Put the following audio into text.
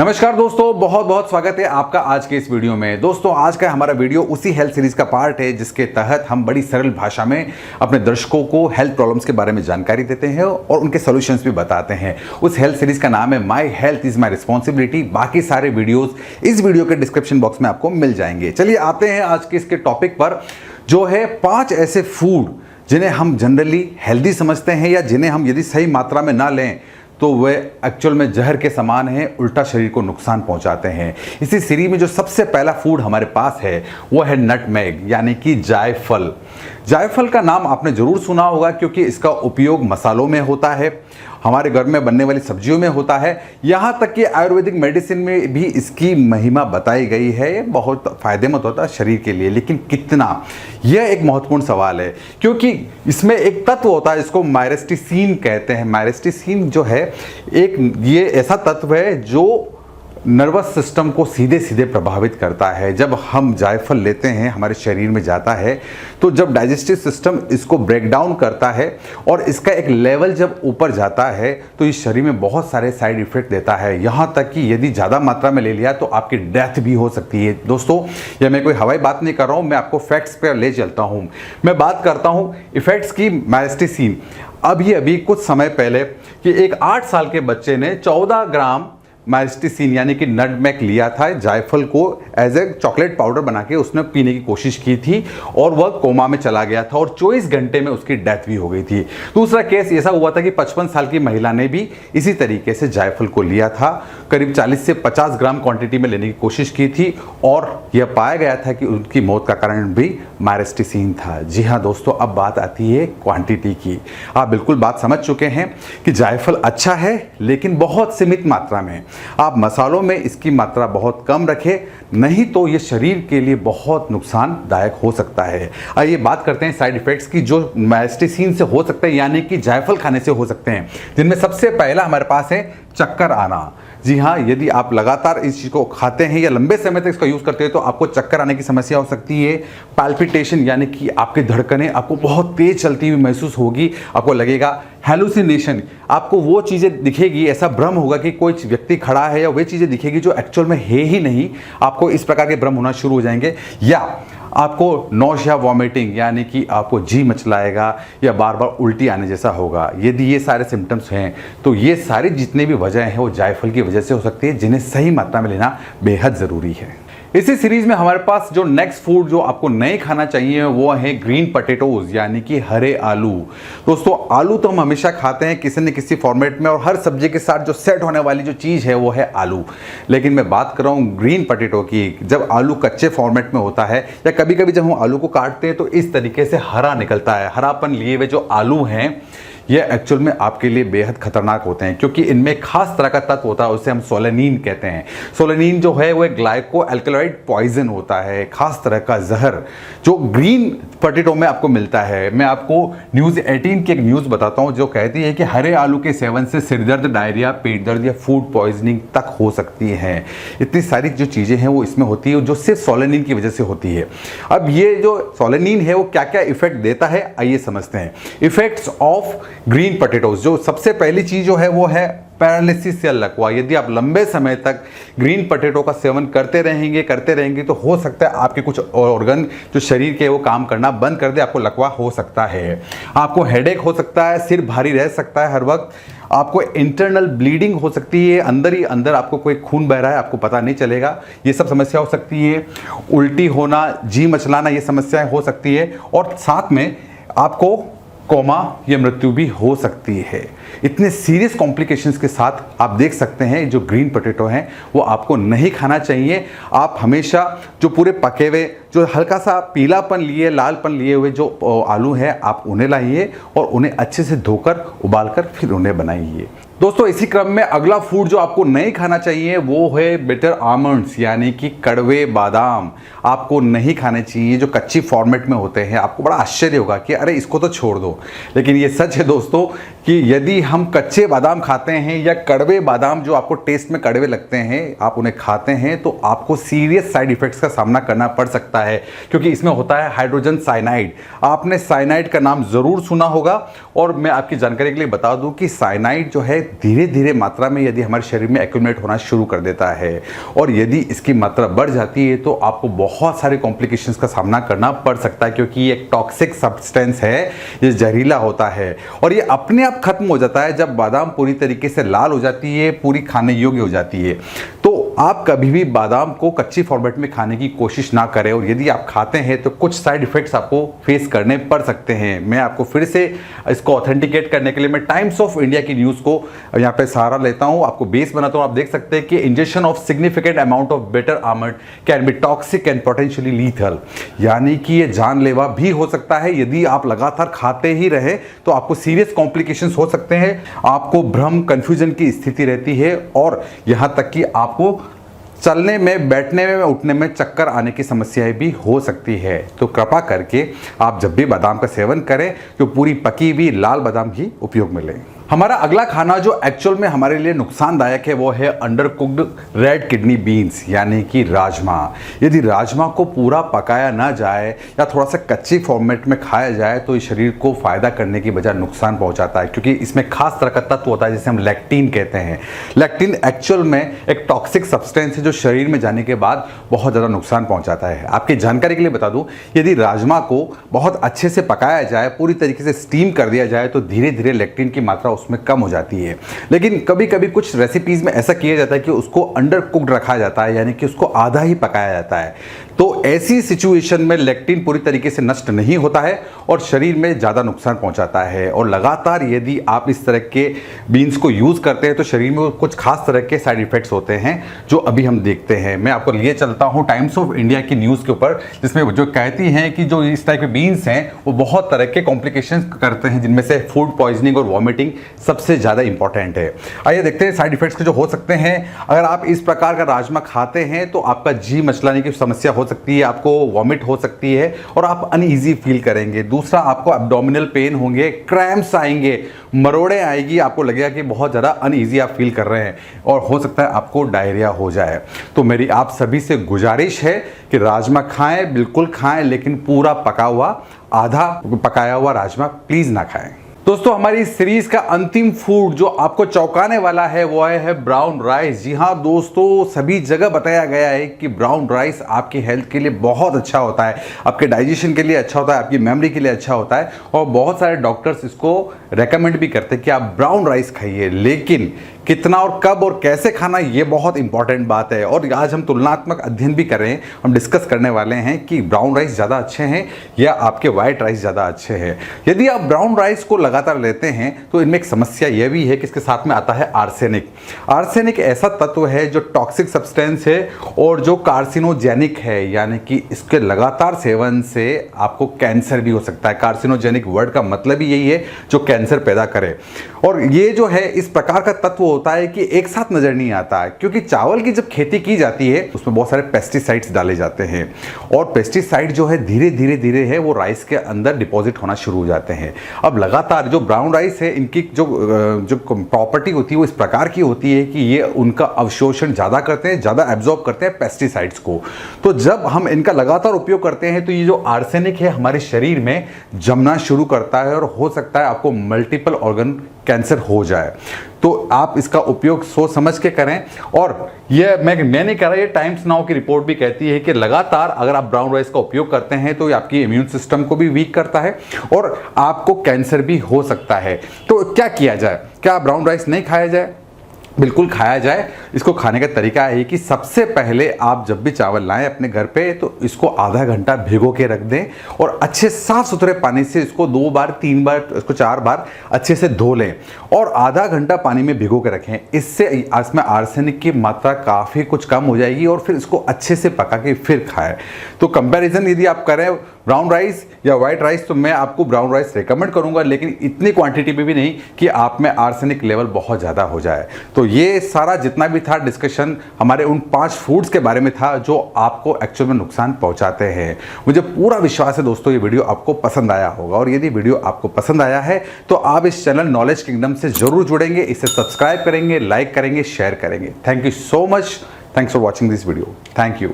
नमस्कार दोस्तों, बहुत बहुत स्वागत है आपका आज के इस वीडियो में। दोस्तों, आज का हमारा वीडियो उसी हेल्थ सीरीज का पार्ट है जिसके तहत हम बड़ी सरल भाषा में अपने दर्शकों को हेल्थ प्रॉब्लम्स के बारे में जानकारी देते हैं और उनके सॉल्यूशंस भी बताते हैं। उस हेल्थ सीरीज का नाम है my health is my responsibility. बाकी सारे वीडियोस इस वीडियो के डिस्क्रिप्शन बॉक्स में आपको मिल जाएंगे। चलिए आते हैं आज के इसके टॉपिक पर, जो है 5 ऐसे फूड जिन्हें हम जनरली हेल्दी समझते हैं या जिन्हें हम यदि सही मात्रा में ना लें तो वे एक्चुअल में जहर के समान हैं, उल्टा शरीर को नुकसान पहुंचाते हैं। इसी सीरीज में जो सबसे पहला फूड हमारे पास है वो है नटमेग यानी कि जायफल। जायफल का नाम आपने जरूर सुना होगा क्योंकि इसका उपयोग मसालों में होता है, हमारे घर में बनने वाली सब्जियों में होता है, यहाँ तक कि आयुर्वेदिक मेडिसिन में भी इसकी महिमा बताई गई है। ये बहुत फायदेमंद होता है शरीर के लिए, लेकिन कितना, यह एक महत्वपूर्ण सवाल है क्योंकि इसमें एक तत्व होता है जिसको मायरेस्टिसिन कहते हैं। मायरेस्टिसिन जो है ये ऐसा तत्व है जो नर्वस सिस्टम को सीधे सीधे प्रभावित करता है। जब हम जायफल लेते हैं हमारे शरीर में जाता है तो जब डाइजेस्टिव सिस्टम इसको ब्रेक डाउन करता है और इसका एक लेवल जब ऊपर जाता है तो इस शरीर में बहुत सारे साइड इफेक्ट देता है। यहाँ तक कि यदि ज़्यादा मात्रा में ले लिया तो आपकी डेथ भी हो सकती है। दोस्तों, यह मैं कोई हवाई बात नहीं कर रहा हूँ, मैं आपको फैक्ट्स पर ले चलता हूँ। मैं बात करता हूँ इफेक्ट्स की। मायरेस्टिसिन अभी कुछ समय पहले कि एक 8 साल के बच्चे ने 14 ग्राम मायरेस्टिसिन यानी कि नटमेग लिया था, जायफल को एज ए चॉकलेट पाउडर बना के उसने पीने की कोशिश की थी और वह कोमा में चला गया था और 24 घंटे में उसकी डेथ भी हो गई थी। दूसरा केस ऐसा हुआ था कि 55 साल की महिला ने भी इसी तरीके से जायफल को लिया था, करीब 40 से 50 ग्राम क्वांटिटी में लेने की कोशिश की थी और यह पाया गया था कि उनकी मौत का कारण भी मायरेस्टिसिन था। जी हाँ दोस्तों, अब बात आती है क्वांटिटी की। आप बिल्कुल बात समझ चुके हैं कि जायफल अच्छा है लेकिन बहुत सीमित मात्रा में। आप मसालों में इसकी मात्रा बहुत कम रखें, नहीं तो ये शरीर के लिए बहुत नुकसानदायक हो सकता है। आइए बात करते हैं साइड इफेक्ट्स की जो मायरेस्टिसिन से हो सकते हैं यानी कि जायफल खाने से हो सकते हैं, जिनमें सबसे पहला हमारे पास है चक्कर आना। जी हाँ, यदि आप लगातार इस चीज़ को खाते हैं या लंबे समय तक इसका यूज़ करते हैं तो आपको चक्कर आने की समस्या हो सकती है। पैल्पिटेशन यानी कि आपकी धड़कनें आपको बहुत तेज चलती हुई महसूस होगी, आपको लगेगा। हैलुसिनेशन, आपको वो चीज़ें दिखेगी, ऐसा भ्रम होगा कि कोई व्यक्ति खड़ा है या वे चीज़ें दिखेगी जो एक्चुअल में है ही नहीं, आपको इस प्रकार के भ्रम होना शुरू हो जाएंगे। या आपको नौशिया वॉमिटिंग यानी कि आपको जी मचलाएगा या बार बार उल्टी आने जैसा होगा। यदि ये सारे सिम्टम्स हैं तो ये सारी जितने भी वजह हैं वो जायफल की वजह से हो सकती है, जिन्हें सही मात्रा में लेना बेहद ज़रूरी है। इसी सीरीज में हमारे पास जो नेक्स्ट फूड जो आपको नहीं खाना चाहिए वो है ग्रीन पोटैटोज यानी कि हरे आलू। दोस्तों, आलू तो हम हमेशा खाते हैं किसी न किसी फॉर्मेट में और हर सब्जी के साथ जो सेट होने वाली जो चीज़ है वो है आलू। लेकिन मैं बात कर रहा हूँ ग्रीन पोटैटो की। जब आलू कच्चे फॉर्मेट में होता है या कभी कभी जब हम आलू को काटते हैं तो इस तरीके से हरा निकलता है। हरापन लिए हुए जो आलू हैं ये एक्चुअल में आपके लिए बेहद खतरनाक होते हैं क्योंकि इनमें खास तरह का तत्व होता है, उसे हम सोलेनिन कहते हैं। सोलेनिन जो है वो एक ग्लाइको एल्कलॉइड पॉइजन होता है, खास तरह का जहर जो ग्रीन पोटैटो में आपको मिलता है। मैं आपको न्यूज़ 18 की एक न्यूज़ बताता हूँ जो कहती है कि हरे आलू के सेवन से सिरदर्द, डायरिया, पेट दर्द या फूड पॉइजनिंग तक हो सकती है। इतनी सारी जो चीज़ें हैं वो इसमें होती है जो सिर्फ सोलेनिन की वजह से होती है। अब ये जो सोलेनिन है वो क्या क्या इफेक्ट देता है आइए समझते हैं। इफेक्ट्स ऑफ ग्रीन पोटैटोज, जो सबसे पहली चीज जो है वो है पैरालिसिस या लकवा। यदि आप लंबे समय तक ग्रीन पोटैटो का सेवन करते रहेंगे तो हो सकता है आपके कुछ ऑर्गन जो शरीर के वो काम करना बंद कर दे, आपको लकवा हो सकता है। आपको हेडेक हो सकता है, सिर भारी रह सकता है हर वक्त, आपको इंटरनल ब्लीडिंग हो सकती है, अंदर ही अंदर आपको कोई खून बह रहा है आपको पता नहीं चलेगा, ये सब समस्या हो सकती है। उल्टी होना, जी मचलाना, ये समस्याएं हो सकती है और साथ में आपको कोमा या मृत्यु भी हो सकती है। इतने सीरियस कॉम्प्लिकेशंस के साथ आप देख सकते हैं जो ग्रीन पोटैटो हैं वो आपको नहीं खाना चाहिए। आप हमेशा जो पूरे पके हुए जो हल्का सा पीलापन लिए, लालपन लिए हुए जो आलू हैं आप उन्हें लाइए और उन्हें अच्छे से धोकर उबालकर फिर उन्हें बनाइए। दोस्तों, इसी क्रम में अगला फूड जो आपको नहीं खाना चाहिए वो है बिटर आमंड्स यानी कि कड़वे बादाम। आपको नहीं खाने चाहिए जो कच्ची फॉर्मेट में होते हैं। आपको बड़ा आश्चर्य होगा कि अरे इसको तो छोड़ दो, लेकिन ये सच है दोस्तों कि यदि हम कच्चे बादाम खाते हैं या कड़वे बादाम जो आपको टेस्ट में कड़वे लगते हैं आप उन्हें खाते हैं तो आपको सीरियस साइड इफेक्ट्स का सामना करना पड़ सकता है क्योंकि इसमें होता है हाइड्रोजन साइनाइड। आपने साइनाइड का नाम जरूर सुना होगा और मैं आपकी जानकारी के लिए बता दूं कि साइनाइड जो है धीरे धीरे मात्रा में यदि हमारे शरीर में एक्यूमुलेट होना शुरू कर देता है और यदि इसकी मात्रा बढ़ जाती है तो आपको बहुत सारे कॉम्प्लिकेशंस का सामना करना पड़ सकता है, क्योंकि ये एक टॉक्सिक सब्सटेंस है, ये जहरीला होता है और ये अपने आप खत्म हो जाता है जब बादाम पूरी तरीके से लाल हो जाती है, पूरी खाने योग्य हो जाती है। तो आप कभी भी बादाम को कच्ची फॉर्मेट में खाने की कोशिश ना करें और यदि आप खाते हैं तो कुछ साइड इफेक्ट्स आपको फेस करने पड़ सकते हैं। मैं आपको फिर से इसको ऑथेंटिकेट करने के लिए मैं टाइम्स ऑफ इंडिया की न्यूज़ को यहाँ पे सहारा लेता हूँ, आपको बेस बनाता हूँ। आप देख सकते हैं कि injection of significant amount of bitter almond can be toxic and potentially lethal, यानी कि ये जानलेवा भी हो सकता है। यदि आप लगातार खाते ही रहे तो आपको सीरियस कॉम्प्लिकेशंस हो सकते हैं, आपको भ्रम कंफ्यूजन की स्थिति रहती है और यहाँ तक कि आपको चलने में, बैठने में, उठने में चक्कर आने की समस्याएं भी हो सकती है। तो कृपा करके आप जब भी बादाम का सेवन करें तो पूरी पकी हुई लाल बादाम ही उपयोग में लें। हमारा अगला खाना जो एक्चुअल में हमारे लिए नुकसानदायक है वो है under cooked red kidney beans, यानी कि राजमा। यदि राजमा को पूरा पकाया ना जाए या थोड़ा सा कच्ची फॉर्मेट में खाया जाए तो ये शरीर को फायदा करने की बजाय नुकसान पहुंचाता है, क्योंकि इसमें खास तरह का तत्व होता है जिसे हम लैक्टिन कहते हैं। लैक्टिन एक्चुअल में एक टॉक्सिक सब्सटेंस है जो शरीर में जाने के बाद बहुत ज़्यादा नुकसान पहुंचाता है। आपकी जानकारी के लिए बता दूं, यदि राजमा को बहुत अच्छे से पकाया जाए, पूरी तरीके से स्टीम कर दिया जाए तो धीरे धीरे लैक्टिन की मात्रा उसमें कम हो जाती है। लेकिन कभी कभी कुछ रेसिपीज में ऐसा किया जाता है कि उसको अंडर कुक्ड रखा जाता है, यानी कि उसको आधा ही पकाया जाता है। तो ऐसी सिचुएशन में लेक्टिन पूरी तरीके से नष्ट नहीं होता है और शरीर में ज़्यादा नुकसान पहुंचाता है। और लगातार यदि आप इस तरह के बीन्स को यूज़ करते हैं तो शरीर में कुछ खास तरह के साइड इफेक्ट्स होते हैं जो अभी हम देखते हैं। मैं आपको लिए चलता हूं टाइम्स ऑफ इंडिया की न्यूज़ के ऊपर, जिसमें जो कहती हैं कि जो इस टाइप के बीन्स हैं वो बहुत तरह के कॉम्प्लिकेशंस करते हैं, जिनमें से फूड पॉइजनिंग और वॉमिटिंग सबसे ज़्यादा इंपॉर्टेंट है। आइए देखते हैं साइड इफेक्ट्स जो हो सकते हैं। अगर आप इस प्रकार का राजमा खाते हैं तो आपका जी मचलाने की समस्या हो सकती है, आपको वॉमिट हो सकती है और आप अनईजी फील करेंगे। दूसरा, आपको एब्डोमिनल पेन होंगे, क्रैम्प्स आएंगे, मरोड़े आएगी, आपको लगेगा कि बहुत ज़्यादा अनईजी आप फील कर रहे हैं और हो सकता है आपको डायरिया हो जाए। तो मेरी आप सभी से गुजारिश है कि राजमा खाएं, बिल्कुल खाएं, लेकिन पूरा पका हुआ, आधा पकाया हुआ राजमा प्लीज़ ना खाएं। दोस्तों, हमारी सीरीज का अंतिम फूड जो आपको चौंकाने वाला है वो है ब्राउन राइस। जी हाँ दोस्तों, सभी जगह बताया गया है कि ब्राउन राइस आपकी हेल्थ के लिए बहुत अच्छा होता है, आपके डाइजेशन के लिए अच्छा होता है, आपकी मेमोरी के लिए अच्छा होता है और बहुत सारे डॉक्टर्स इसको रेकमेंड भी करते हैं कि आप ब्राउन राइस खाइए। लेकिन कितना और कब और कैसे खाना, ये बहुत इंपॉर्टेंट बात है और आज हम तुलनात्मक अध्ययन भी कर रहे हैं। हम डिस्कस करने वाले हैं कि ब्राउन राइस ज़्यादा अच्छे हैं या आपके वाइट राइस ज़्यादा अच्छे हैं। यदि आप ब्राउन राइस को लगातार लेते हैं तो इनमें एक समस्या यह भी है कि इसके साथ में आता है आर्सेनिक। आर्सेनिक ऐसा तत्व है जो टॉक्सिक सब्सटेंस है और जो कार्सिनोजेनिक है, यानी कि इसके लगातार सेवन से आपको कैंसर भी हो सकता है। कार्सिनोजेनिक वर्ड का मतलब ही यही है, जो कैंसर पैदा करे। और ये जो है इस प्रकार का तत्व होता है कि एक साथ नजर नहीं आता है, क्योंकि चावल की जब खेती की जाती है उसमें बहुत सारे पेस्टिसाइड्स डाले जाते हैं और पेस्टिसाइड जो है धीरे धीरे धीरे है वो राइस के अंदर डिपॉजिट होना शुरू हो जाते हैं। अब लगातार जो ब्राउन राइस है, इनकी जो प्रॉपर्टी होती है वो इस प्रकार की होती है कि ये उनका अवशोषण ज़्यादा करते हैं, ज़्यादा एब्जॉर्ब करते हैं पेस्टिसाइड्स को। तो जब हम इनका लगातार उपयोग करते हैं तो ये जो आर्सेनिक है हमारे शरीर में जमना शुरू करता है और हो सकता है आपको मल्टीपल ऑर्गन कैंसर हो जाए। तो आप इसका उपयोग सोच समझ के करें। और ये मैं नहीं कह रहा, ये टाइम्स नाउ की रिपोर्ट भी कहती है कि लगातार अगर आप ब्राउन राइस का उपयोग करते हैं तो ये आपकी इम्यून सिस्टम को भी वीक करता है और आपको कैंसर भी हो सकता है। तो क्या किया जाए? क्या ब्राउन राइस नहीं खाया जाए? बिल्कुल खाया जाए। इसको खाने का तरीका है कि सबसे पहले आप जब भी चावल लाएं अपने घर पे तो इसको आधा घंटा भिगो के रख दें और अच्छे साफ सुथरे पानी से इसको 2 बार 3 बार इसको 4 बार अच्छे से धो लें और आधा घंटा पानी में भिगो के रखें। इससे इसमें आर्सेनिक की मात्रा काफ़ी कुछ कम हो जाएगी और फिर इसको अच्छे से पका के फिर खाएं। तो कंपैरिजन यदि आप करें ब्राउन राइस या वाइट राइस तो मैं आपको ब्राउन राइस रेकमेंड करूंगा, लेकिन इतनी क्वांटिटी में भी नहीं कि आप में आर्सेनिक लेवल बहुत ज़्यादा हो जाए। तो ये सारा जितना भी था डिस्कशन हमारे उन 5 फूड्स के बारे में था जो आपको एक्चुअल में नुकसान पहुंचाते हैं। मुझे पूरा विश्वास है दोस्तों ये वीडियो आपको पसंद आया होगा और यदि वीडियो आपको पसंद आया है तो आप इस चैनल नॉलेज किंगडम से जरूर जुड़ेंगे, इसे सब्सक्राइब करेंगे, लाइक करेंगे, शेयर करेंगे। Thank you so much. Thanks for watching this video. Thank you.